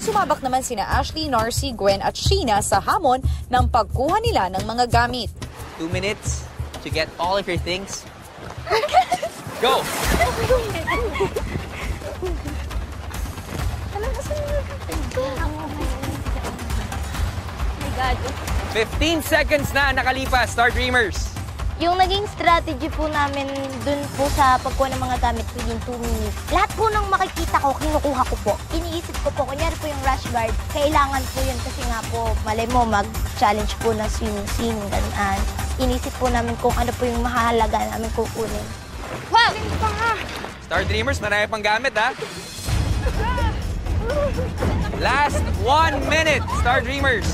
Sumabak naman sina Ashley, Narcy, Gwen at Sheena sa hamon ng pagkuha nila ng mga gamit. 2 minutes to get all of your things. Go! My God. 15 seconds na nakalipas, Star Dreamers. Yung naging strategy po namin dun po sa pagkuha ng mga gamit within 2 minutes, lahat po ng makikita ko, kinukuha ko po. Iniisip ko po, kunyari po yung rush guard, kailangan po yun kasi nga po, malay mo, mag-challenge po ng swimming, ganyan. Inisip po namin kung ano po yung mahalaga namin kukunin. Wow! Star Dreamers, marami pang gamit, ha? Last 1 minute, Star Dreamers.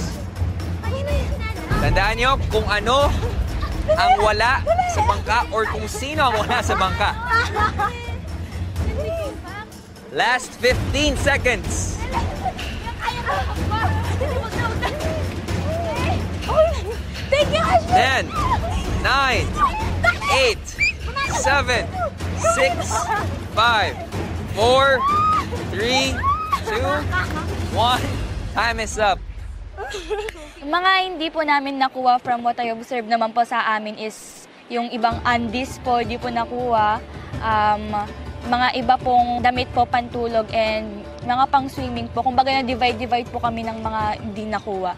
Tandaan nyo kung ano ang wala sa bangka or kung sino ang wala sa bangka. Last 15 seconds. 10, 9, 8, 7, 6, 5, 4, 3, 2, 1. Time is up. Mga hindi po namin nakuha from what I observed naman po sa amin is yung ibang undies po, di po nakuha. Mga iba pong damit po pantulog and mga pang-swimming po. Kumbaga na divide po kami ng mga hindi nakuha.